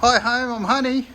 Hi home, I'm Honey.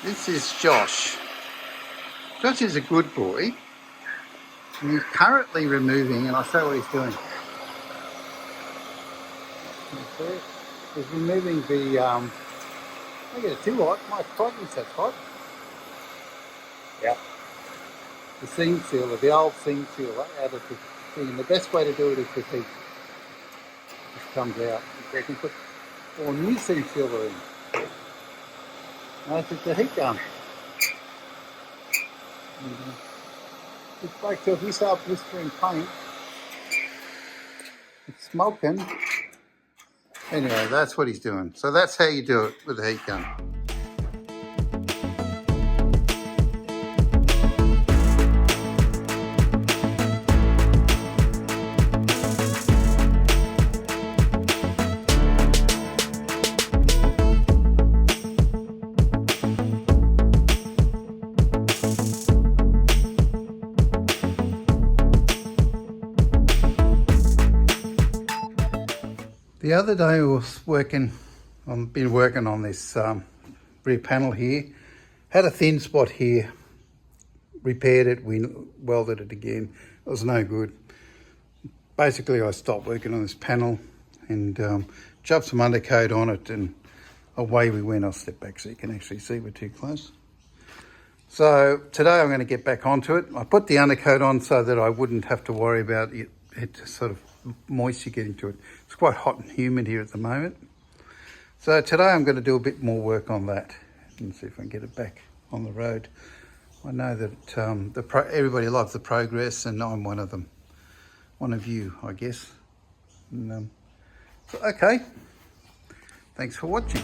This is Josh. Josh is a good boy, and he's currently removing, and I'll show what he's doing. He's removing the, I get it too hot, my produce that's hot. Yeah. The seam sealer, the old seam sealer out of the thing, and the best way to do it is with heat. Just comes out. You can put more new seam sealer in. Nice, it's the heat gun. Just wait till you start blistering paint. It's smoking. Anyway, that's what he's doing. So that's how you do it with the heat gun. The other day I was been working on this rear panel here. Had a thin spot here, repaired it, we welded it again. It was no good. Basically I stopped working on this panel and shoved some undercoat on it and away we went. I'll step back so you can actually see we're too close. So today I'm going to get back onto it. I put the undercoat on so that I wouldn't have to worry about it sort of moisture getting to it. It's quite hot and humid here at the moment. So today I'm going to do a bit more work on that and see if I can get it back on the road. I know that everybody loves the progress and I'm one of them. One of you, I guess. And, so, okay. Thanks for watching.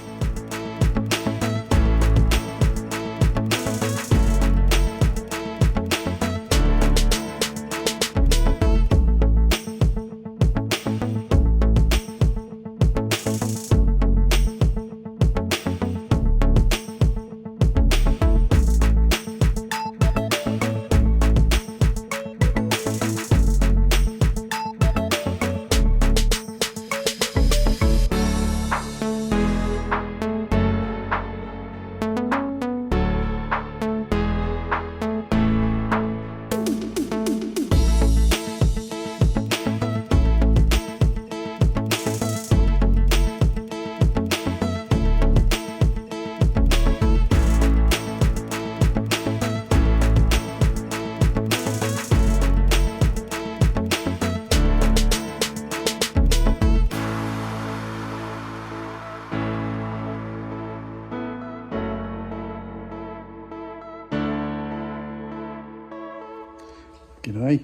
G'day.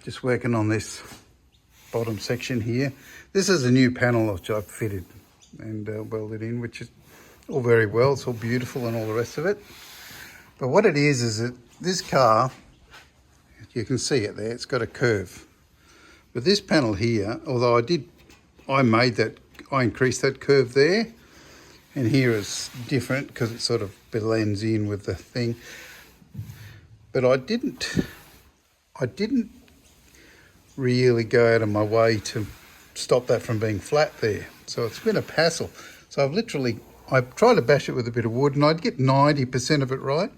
Just working on this bottom section here. This is a new panel which I've fitted and welded in, which is all very well. It's all beautiful and all the rest of it. But what it is that this car, you can see it there, it's got a curve. But this panel here, although I increased that curve there, and here is different because it sort of blends in with the thing. But I didn't really go out of my way to stop that from being flat there. So it's been a hassle. So I tried to bash it with a bit of wood and I'd get 90% of it right,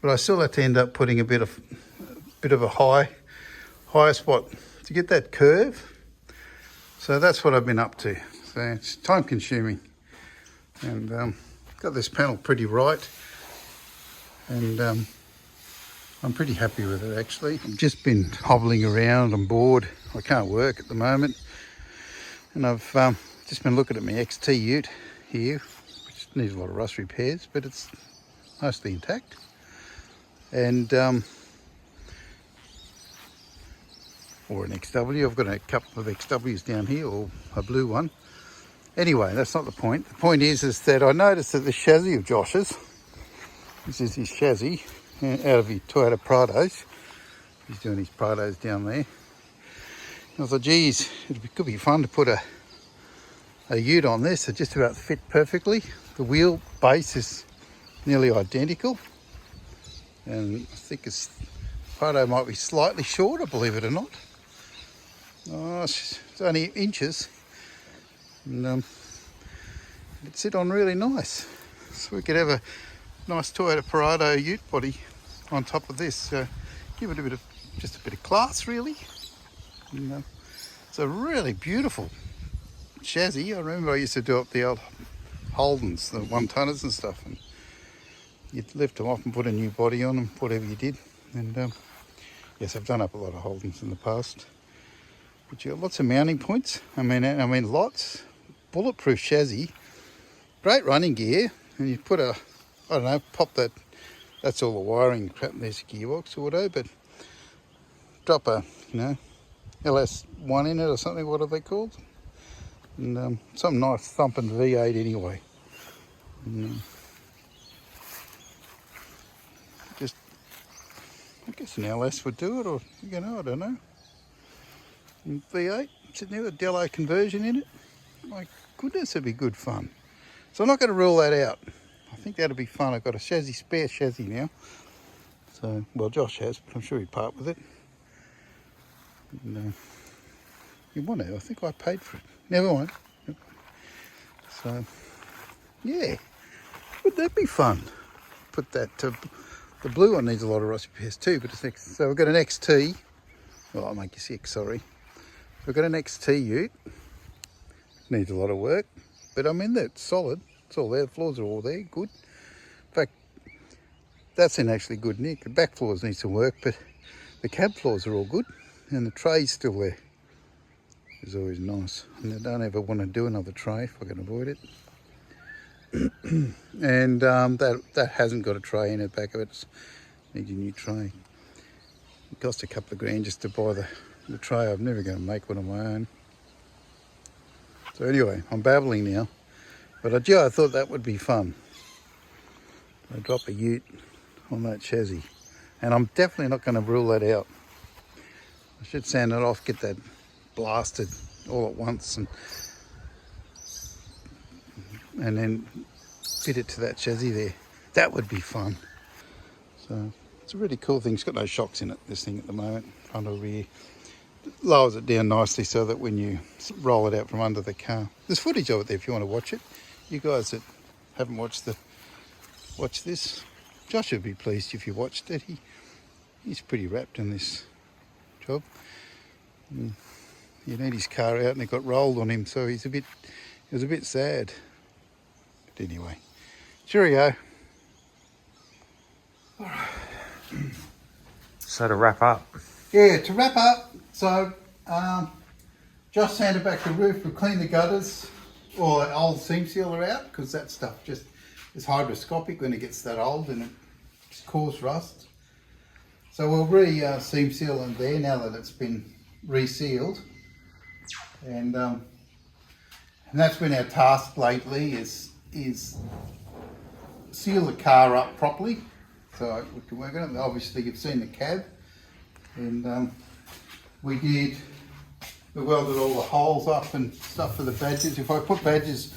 but I still had to end up putting a bit of a higher spot to get that curve. So that's what I've been up to. So it's time consuming. and got this panel pretty right, and I'm pretty happy with it actually. I've just been hobbling around, I'm bored, I can't work at the moment, and I've just been looking at my XT ute here, which needs a lot of rust repairs, but it's mostly intact. And or an XW, I've got a couple of XWs down here, or a blue one. Anyway, that's not the point. The point is that I noticed that the chassis of Josh's, this is his chassis out of his Toyota Prados. He's doing his Prados down there. And I thought, geez, it could be fun to put a ute on this. It just about fit perfectly. The wheel base is nearly identical, and I think its Prado might be slightly shorter, believe it or not. Oh, it's only inches, and it'd sit on really nice. So we could have a nice Toyota Prado ute body on top of this. Give it a bit of, just a bit of class, really. And, it's a really beautiful chassis. I remember I used to do up the old Holdens, the 1-tonners and stuff, and you'd lift them off and put a new body on them, whatever you did. And yes, I've done up a lot of Holdens in the past. But you got lots of mounting points. I mean lots. Bulletproof chassis, great running gear, and you put a, I don't know, pop that. That's all the wiring crap. There's a gearbox or whatever, but drop a, LS1 in it or something. What are they called? And some nice thumping V8 anyway. And, just, I guess an LS would do it, or I don't know. And V8 sitting there with a Dello conversion in it. My goodness, it'd be good fun. So I'm not going to rule that out. I think that'd be fun. I've got a spare chassis now. So, well, Josh has, but I'm sure he'd part with it. And, you want to? I think I paid for it. Never mind. So, yeah, would that be fun? Put that. The blue one needs a lot of rust repairs too, but it's so we've got an XT. Well, I'll make you sick. Sorry. We've got an XT ute. Needs a lot of work, but I mean that's solid. It's all there. The floors are all there. Good. In fact, that's in actually good nick. The back floors need some work, but the cab floors are all good, and the tray's still there. It's always nice, and I don't ever want to do another tray if I can avoid it. And that hasn't got a tray in the back of it. It needs a new tray. It cost a couple of grand just to buy the tray. I'm never going to make one of my own. So anyway, I'm babbling now, but I thought that would be fun. I drop a ute on that chassis, and I'm definitely not going to rule that out. I should sand it off, get that blasted all at once, and then fit it to that chassis there. That would be fun. So it's a really cool thing. It's got no shocks in it, this thing at the moment, front or rear. It lowers it down nicely so that when you roll it out from under the car, there's footage of it there if you want to watch it. You guys that haven't watch this, Josh would be pleased if you watched it. He's pretty wrapped in this job. He had his car out and it got rolled on him, so he was a bit sad. But anyway, cheerio. So to wrap up. Yeah, to wrap up, so Josh sanded back the roof, we cleaned the gutters, all the old seam sealer out, because that stuff just is hygroscopic when it gets that old and it just causes rust. So we'll seam seal in there now that it's been resealed. And that's been our task lately, is seal the car up properly so we can work on it. Obviously you've seen the cab, and we welded all the holes up and stuff for the badges. If I put badges,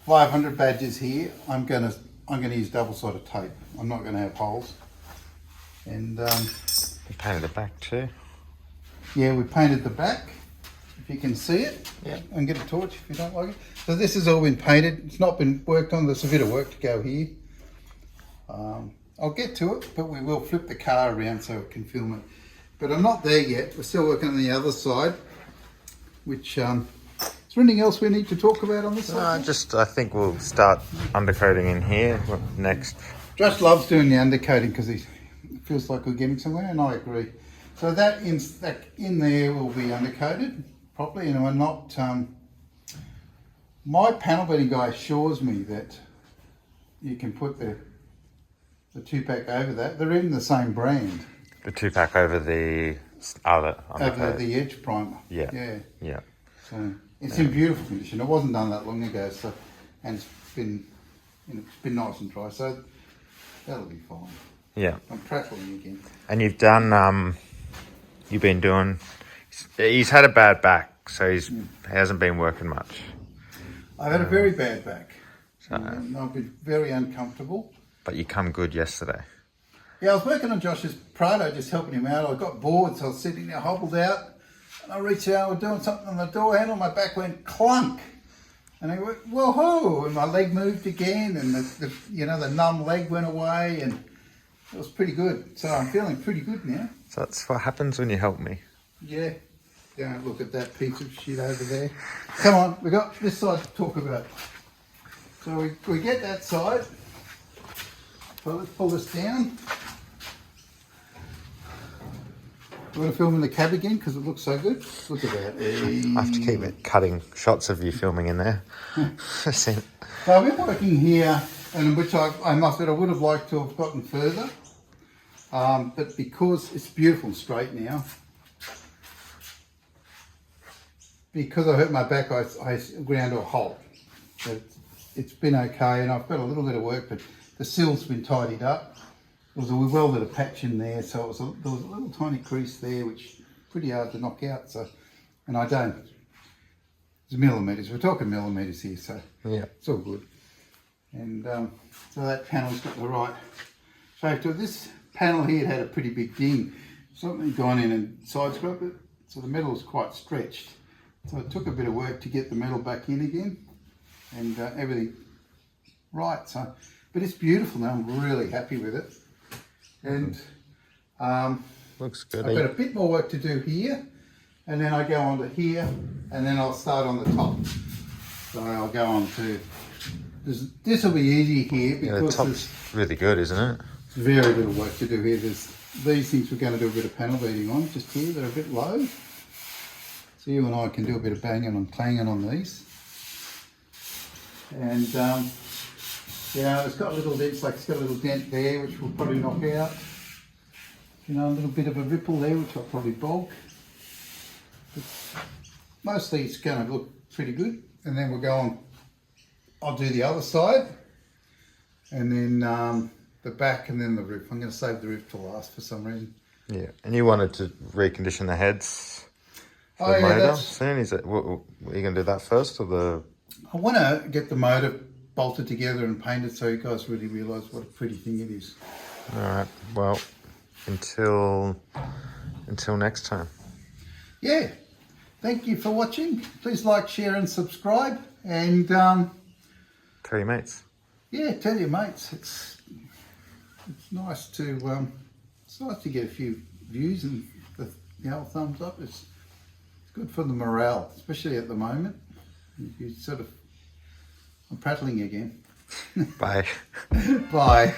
500 badges here, I'm gonna use double-sided tape. I'm not gonna have holes. And You painted the back too. yeah, we painted the back. If you can see it, yeah. And get a torch if you don't like it. So this has all been painted. It's not been worked on. There's a bit of work to go here. I'll get to it, but we will flip the car around so it can film it. But I'm not there yet. We're still working on the other side, which Is there anything else we need to talk about on this side? I think we'll start undercoating in here next. Josh loves doing the undercoating because he feels like we're getting somewhere, and I agree. So that in there will be undercoated properly, and we're not. My panel beating guy assures me that you can put the 2-pack over that. They're even the same brand. The 2-pack over the other undercoat. Over the edge primer. Yeah. So it's in beautiful condition. It wasn't done that long ago, so and it's been nice and dry, so that'll be fine. Yeah. I'm prattling again. And you've done you've been doing. He's had a bad back, so he hasn't been working much. I've had a very bad back. And I've been very uncomfortable. But you come good yesterday. Yeah, I was working on Josh's Prado, just helping him out. I got bored, so I was sitting there, hobbled out, and I reached out, I was doing something on the door handle, my back went clunk. And I went, whoa, and my leg moved again, and the numb leg went away, and it was pretty good. So I'm feeling pretty good now. So that's what happens when you help me. Yeah. Don't look at that piece of shit over there. Come on, we got this side to talk about. So we get that side. So let's pull this down. We're going to film in the cab again because it looks so good. Look at that. I have to keep it cutting shots of you filming in there. So I've been working here, and which I must admit I would have liked to have gotten further. But because it's beautiful and straight now, because I hurt my back, I ground to a halt. But it's been okay, and I've got a little bit of work, but the sill's been tidied up. We welded a patch in there, so there was a little tiny crease there, which is pretty hard to knock out. So, and I don't. It's millimetres. We're talking millimetres here, so yeah, it's all good. And so that panel's got the right shape to it. This panel here had a pretty big ding. Something gone in and side scraped it, so the metal was quite stretched. So it took a bit of work to get the metal back in again, and everything right. So, but it's beautiful now. I'm really happy with it. And looks good. I've got a bit more work to do here, and then I go on to here, and then I'll start on the top. So I'll go on to this will be easy here because the top's really good, isn't it? Very little work to do here. There's these things we're going to do a bit of panel beating on just here. They're a bit low. So you and I can do a bit of banging and clanging on these. And it's got a little dent, it's got a little dent there, which we'll probably knock out. A little bit of a ripple there, which I'll probably bulk. But mostly it's going to look pretty good. And then we'll go on, I'll do the other side. And then the back and then the roof. I'm going to save the roof to last for some reason. Yeah, and you wanted to recondition the heads for the motor soon? Is it, are you going to do that first, or the... I want to get the motor bolted together and painted so you guys really realise what a pretty thing it is. All right, well, until next time. Yeah, thank you for watching. Please like, share and subscribe, and tell your mates. Yeah, tell your mates. It's nice to get a few views and the thumbs up. It's good for the morale, especially at the moment. You I'm prattling again. Bye. Bye.